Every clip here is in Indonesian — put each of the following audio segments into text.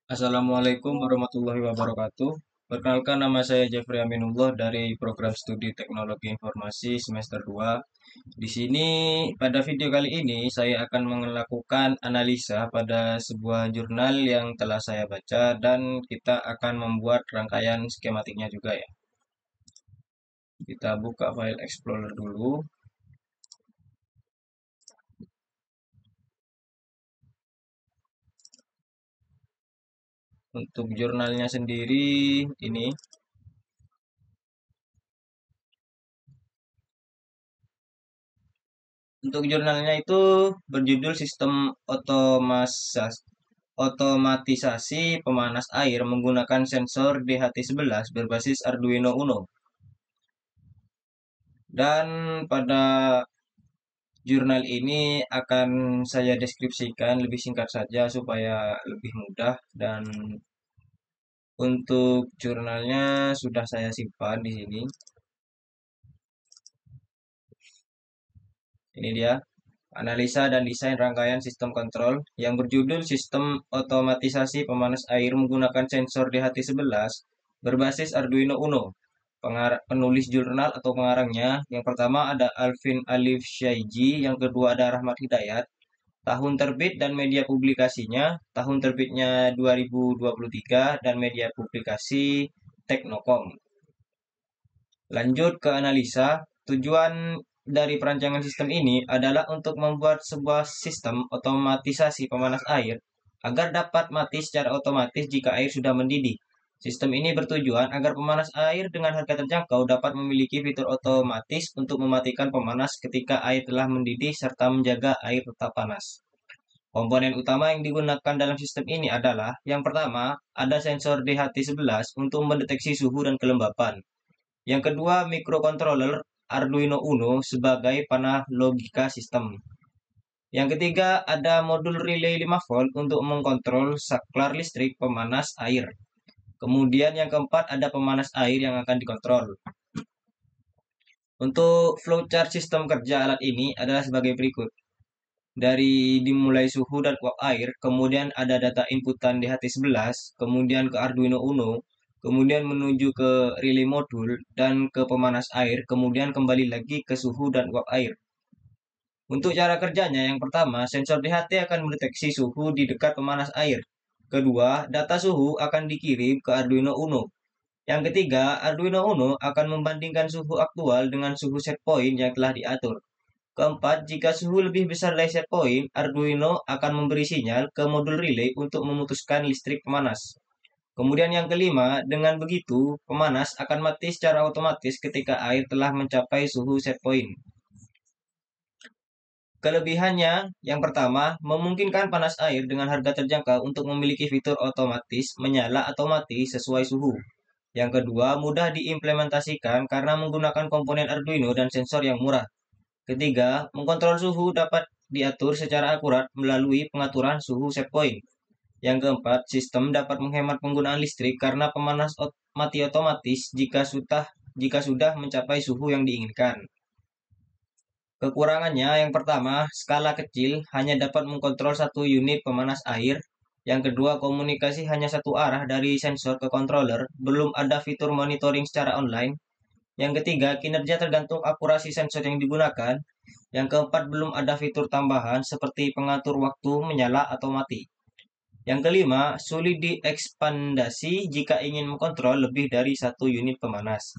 Assalamualaikum warahmatullahi wabarakatuh. Perkenalkan, nama saya Jeffrey Aminullah dari program studi Teknologi Informasi semester 2. Di sini pada video kali ini saya akan melakukan analisa pada sebuah jurnal yang telah saya baca dan kita akan membuat rangkaian skematiknya juga ya. Kita buka file Explorer dulu. Untuk jurnalnya sendiri ini. Untuk jurnalnya itu berjudul Sistem Otomatisasi Pemanas Air Menggunakan Sensor DHT11 Berbasis Arduino Uno. Dan pada jurnal ini akan saya deskripsikan lebih singkat saja supaya lebih mudah, dan untuk jurnalnya sudah saya simpan di sini. Ini dia. Analisa dan desain rangkaian sistem kontrol yang berjudul Sistem Otomatisasi Pemanas Air Menggunakan Sensor DHT11 Berbasis Arduino Uno. Penulis jurnal atau pengarangnya, yang pertama ada Alvin Alif Shaiji, yang kedua ada Rahmat Hidayat. Tahun terbit dan media publikasinya, tahun terbitnya 2023 dan media publikasi Teknokom. Lanjut ke analisa. Tujuan dari perancangan sistem ini adalah untuk membuat sebuah sistem otomatisasi pemanas air agar dapat mati secara otomatis jika air sudah mendidih. Sistem ini bertujuan agar pemanas air dengan harga terjangkau dapat memiliki fitur otomatis untuk mematikan pemanas ketika air telah mendidih serta menjaga air tetap panas. Komponen utama yang digunakan dalam sistem ini adalah, yang pertama, ada sensor DHT11 untuk mendeteksi suhu dan kelembapan. Yang kedua, microcontroller Arduino Uno sebagai panah logika sistem. Yang ketiga, ada modul relay 5 volt untuk mengkontrol saklar listrik pemanas air. Kemudian yang keempat, ada pemanas air yang akan dikontrol. Untuk flowchart sistem kerja alat ini adalah sebagai berikut. Dari dimulai suhu dan uap air, kemudian ada data inputan DHT11, kemudian ke Arduino Uno, kemudian menuju ke relay modul, dan ke pemanas air, kemudian kembali lagi ke suhu dan uap air. Untuk cara kerjanya, yang pertama, sensor DHT akan mendeteksi suhu di dekat pemanas air. Kedua, data suhu akan dikirim ke Arduino Uno. Yang ketiga, Arduino Uno akan membandingkan suhu aktual dengan suhu set point yang telah diatur. Keempat, jika suhu lebih besar dari set point, Arduino akan memberi sinyal ke modul relay untuk memutuskan listrik pemanas. Kemudian yang kelima, dengan begitu, pemanas akan mati secara otomatis ketika air telah mencapai suhu set point. Kelebihannya, yang pertama, memungkinkan panas air dengan harga terjangkau untuk memiliki fitur otomatis menyala atau mati sesuai suhu. Yang kedua, mudah diimplementasikan karena menggunakan komponen Arduino dan sensor yang murah. Ketiga, mengkontrol suhu dapat diatur secara akurat melalui pengaturan suhu set point. Yang keempat, sistem dapat menghemat penggunaan listrik karena pemanas mati otomatis jika sudah mencapai suhu yang diinginkan. Kekurangannya, yang pertama, skala kecil, hanya dapat mengkontrol satu unit pemanas air. Yang kedua, komunikasi hanya satu arah dari sensor ke controller, belum ada fitur monitoring secara online. Yang ketiga, kinerja tergantung akurasi sensor yang digunakan. Yang keempat, belum ada fitur tambahan seperti pengatur waktu menyala atau mati. Yang kelima, sulit diekspandasi jika ingin mengkontrol lebih dari satu unit pemanas.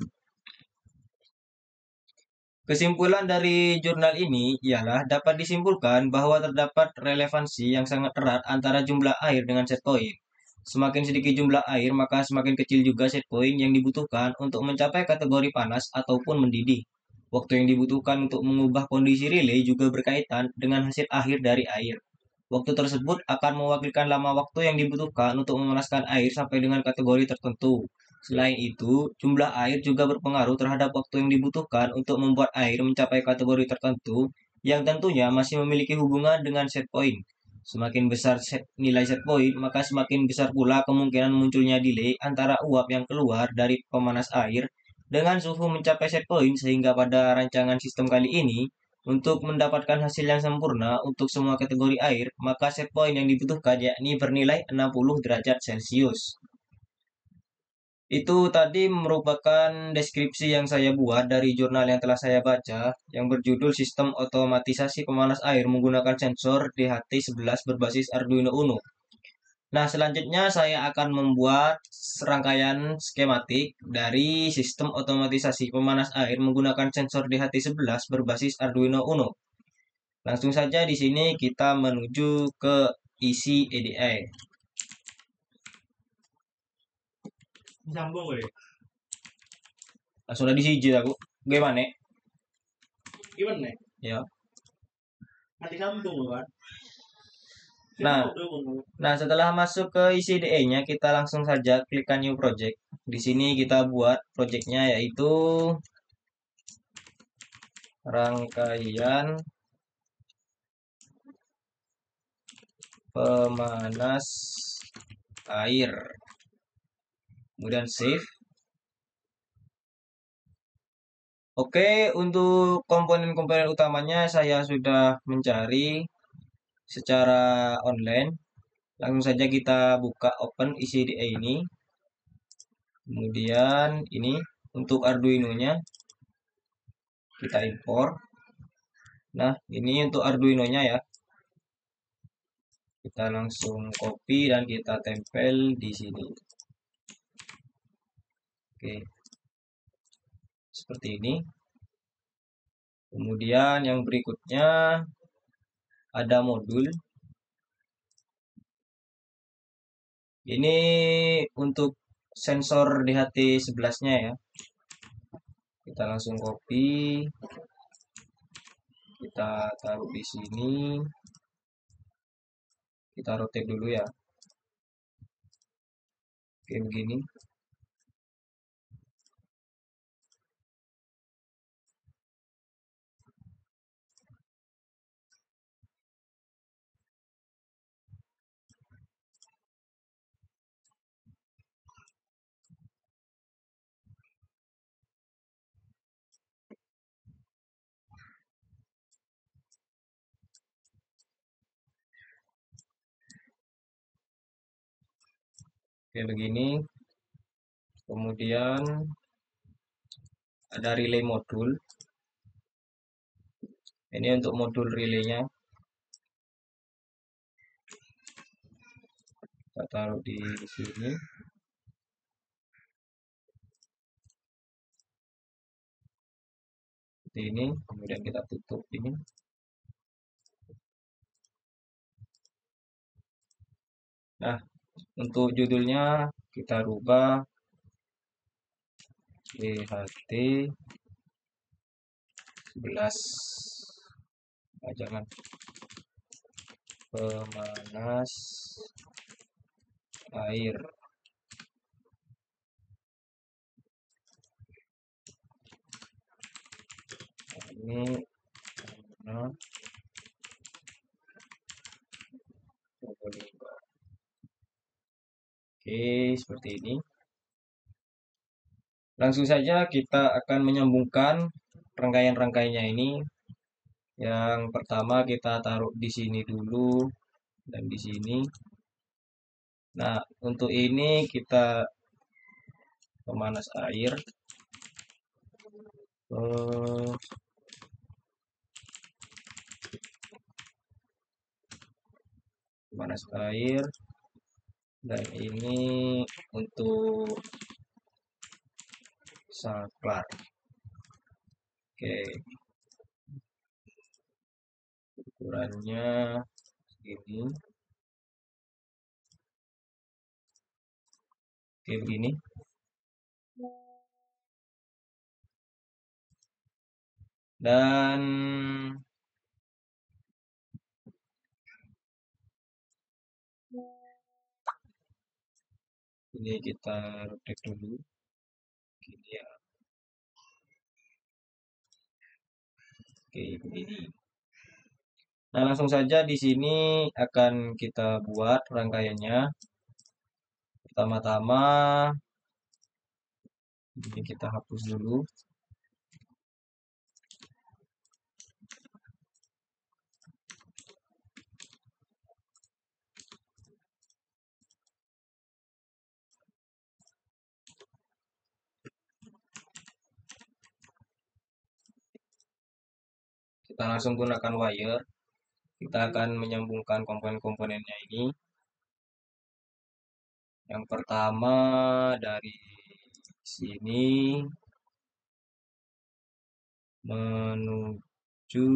Kesimpulan dari jurnal ini ialah dapat disimpulkan bahwa terdapat relevansi yang sangat erat antara jumlah air dengan set point. Semakin sedikit jumlah air, maka semakin kecil juga set point yang dibutuhkan untuk mencapai kategori panas ataupun mendidih. Waktu yang dibutuhkan untuk mengubah kondisi relay juga berkaitan dengan hasil akhir dari air. Waktu tersebut akan mewakilkan lama waktu yang dibutuhkan untuk memanaskan air sampai dengan kategori tertentu. Selain itu, jumlah air juga berpengaruh terhadap waktu yang dibutuhkan untuk membuat air mencapai kategori tertentu yang tentunya masih memiliki hubungan dengan set point. Semakin besar nilai set point, maka semakin besar pula kemungkinan munculnya delay antara uap yang keluar dari pemanas air dengan suhu mencapai set point, sehingga pada rancangan sistem kali ini, Untuk mendapatkan hasil yang sempurna untuk semua kategori air, maka set point yang dibutuhkan yakni bernilai 60 derajat Celcius. Itu tadi merupakan deskripsi yang saya buat dari jurnal yang telah saya baca, yang berjudul Sistem Otomatisasi Pemanas Air Menggunakan Sensor DHT11 Berbasis Arduino Uno. Nah, selanjutnya saya akan membuat serangkaian skematik dari sistem otomatisasi pemanas air menggunakan sensor DHT11 berbasis Arduino Uno. Langsung saja di sini kita menuju ke isi EDI. Sambung boleh. Langsung ada di sini aku. Gimana? Gimana? Ya. Nanti sambung kan? Nah, setelah masuk ke isi IDE-nya, kita langsung saja klikkan New Project. Di sini kita buat projectnya yaitu rangkaian pemanas air. Kemudian save. Oke, untuk komponen-komponen utamanya saya sudah mencari secara online. Langsung saja kita buka open isi IDE ini. Kemudian ini untuk Arduino-nya kita impor. Nah, ini untuk Arduino-nya ya. Kita langsung copy dan kita tempel di sini. Oke. Seperti ini. Kemudian yang berikutnya ada modul. Ini untuk sensor DHT11-nya ya. Kita langsung copy. Kita taruh di sini. Kita rotate dulu ya. Oke, begini. Oke, begini. Kemudian ada relay modul. Ini untuk modul relaynya. Kita taruh di sini. Seperti ini. Kemudian kita tutup ini. Nah, untuk judulnya kita rubah DHT 11. Nah, jangan pemanas air. Ini nah, oke, seperti ini. Langsung saja kita akan menyambungkan rangkaian-rangkaiannya ini. Yang pertama kita taruh di sini dulu dan di sini. Nah, untuk ini kita pemanas air. Pemanas air. Dan ini untuk saklar. Oke. Ukurannya segini. Oke, begini. Dan ini kita rotate dulu. Gini ya. Oke, begini. Nah, langsung saja di sini akan kita buat rangkaiannya. Pertama-tama ini kita hapus dulu. Kita langsung gunakan wire. Kita akan menyambungkan komponen-komponennya ini. Yang pertama dari sini menuju,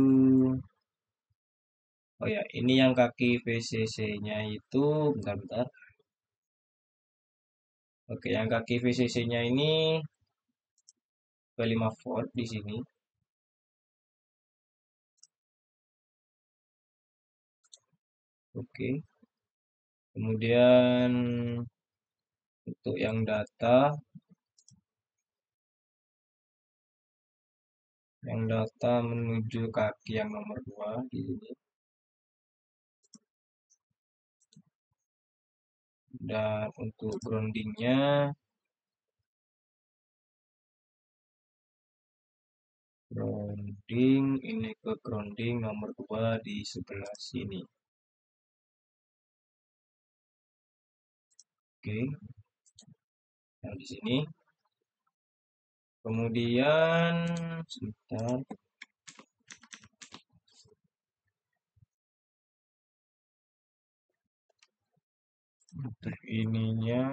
oh ya, ini yang kaki VCC-nya itu, bentar-bentar. Oke, yang kaki VCC-nya ini ke 5 volt di sini. Oke. Kemudian untuk yang data menuju kaki yang nomor 2 di sini. Dan untuk groundingnya ini ke grounding nomor 2 di sebelah sini. Oke. Nah, di sini. Kemudian sebentar. Untuk ininya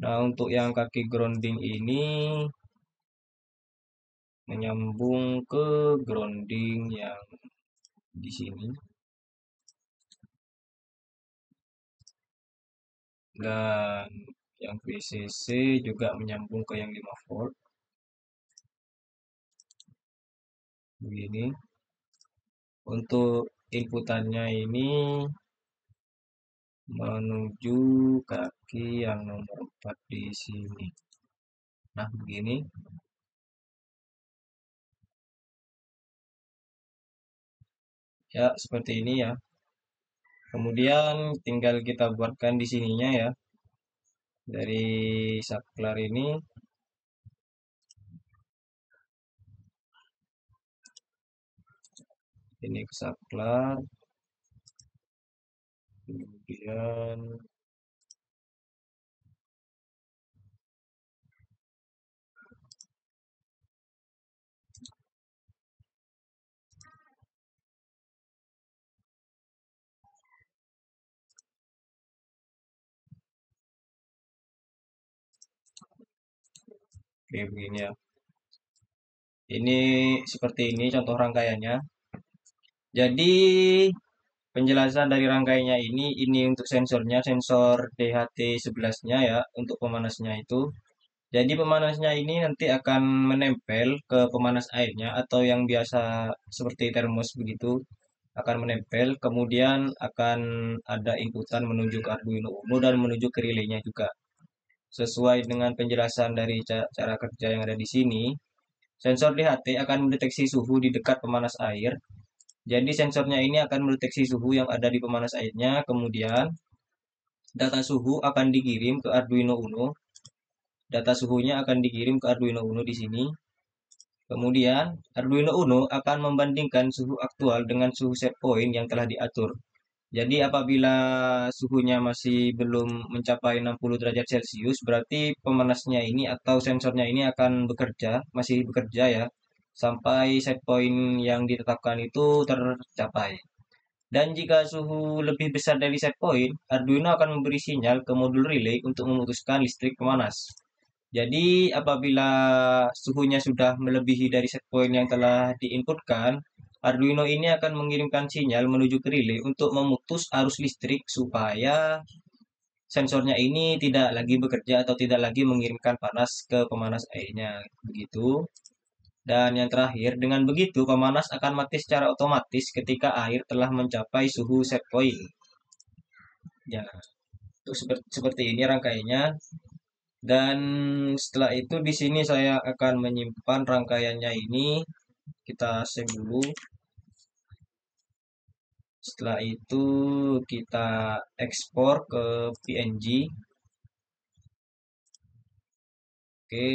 nah, untuk yang kaki grounding ini menyambung ke grounding yang di sini. Dan yang VCC juga menyambung ke yang 5 volt. Begini. Untuk inputannya ini menuju kaki yang nomor 4 di sini. Nah, begini. Ya, seperti ini ya. Kemudian tinggal kita buatkan di sininya ya. Dari saklar ini ke saklar. Kemudian kayak begini ya. Ini seperti ini contoh rangkaiannya. Jadi penjelasan dari rangkaiannya ini untuk sensornya, sensor DHT11-nya ya, untuk pemanasnya itu. Jadi pemanasnya ini nanti akan menempel ke pemanas airnya atau yang biasa seperti termos begitu, akan menempel, kemudian akan ada inputan menuju ke Arduino Uno dan menuju ke relaynya juga. Sesuai dengan penjelasan dari cara kerja yang ada di sini, sensor DHT akan mendeteksi suhu di dekat pemanas air. Jadi sensornya ini akan mendeteksi suhu yang ada di pemanas airnya, kemudian data suhu akan dikirim ke Arduino Uno. Data suhunya akan dikirim ke Arduino Uno di sini. Kemudian Arduino Uno akan membandingkan suhu aktual dengan suhu set point yang telah diatur. Jadi apabila suhunya masih belum mencapai 60 derajat Celcius, berarti pemanasnya ini atau sensornya ini akan masih bekerja ya, sampai set point yang ditetapkan itu tercapai. Dan jika suhu lebih besar dari set point, Arduino akan memberi sinyal ke modul relay untuk memutuskan listrik pemanas. Jadi apabila suhunya sudah melebihi dari set point yang telah diinputkan, Arduino ini akan mengirimkan sinyal menuju ke relay untuk memutus arus listrik supaya sensornya ini tidak lagi bekerja atau tidak lagi mengirimkan panas ke pemanas airnya. Begitu. Dan yang terakhir, dengan begitu pemanas akan mati secara otomatis ketika air telah mencapai suhu set point. Ya, itu seperti ini rangkaiannya. Dan setelah itu di sini saya akan menyimpan rangkaiannya ini. Kita save dulu. Setelah itu kita ekspor ke PNG. Oke,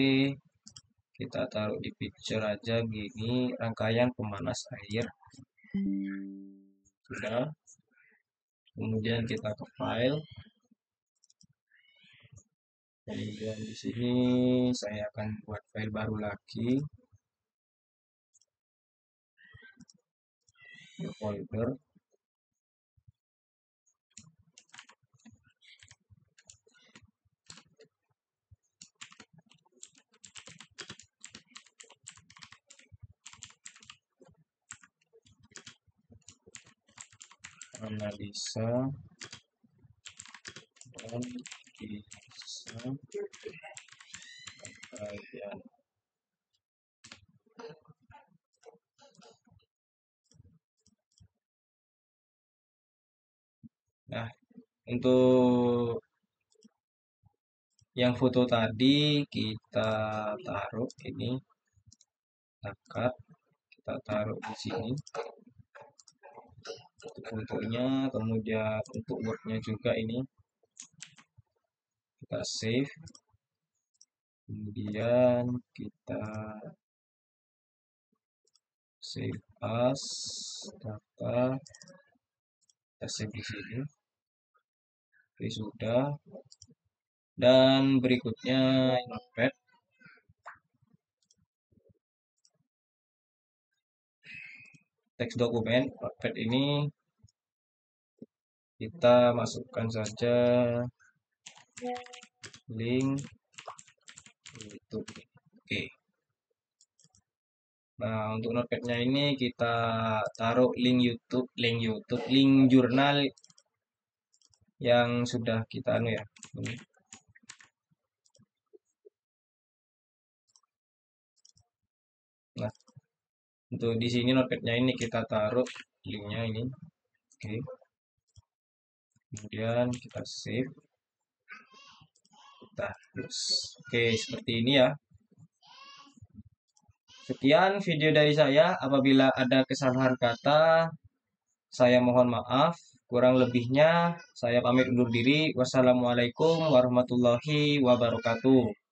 Kita taruh di picture aja gini, rangkaian pemanas air. Sudah. Kemudian kita ke file. Kemudian di sini saya akan buat file baru lagi. Folder. Analisa dan kisah rangkaian. Nah, untuk yang foto tadi kita taruh ini, kita taruh di sini untuk fotonya, kemudian untuk wordnya juga ini kita save, kemudian kita save as data, kita save di sini. Oke, sudah. Dan berikutnya notepad. Teks dokumen notepad ini kita masukkan saja link YouTube. Oke. Nah, untuk notepadnya ini kita taruh link jurnal yang sudah kita anu ya. Ini. Nah, untuk di sini notepadnya ini kita taruh linknya ini. Oke. Kemudian kita save. Kita terus. Oke, seperti ini ya. Sekian video dari saya. Apabila ada kesalahan kata, saya mohon maaf. Kurang lebihnya, saya pamit undur diri. Wassalamualaikum warahmatullahi wabarakatuh.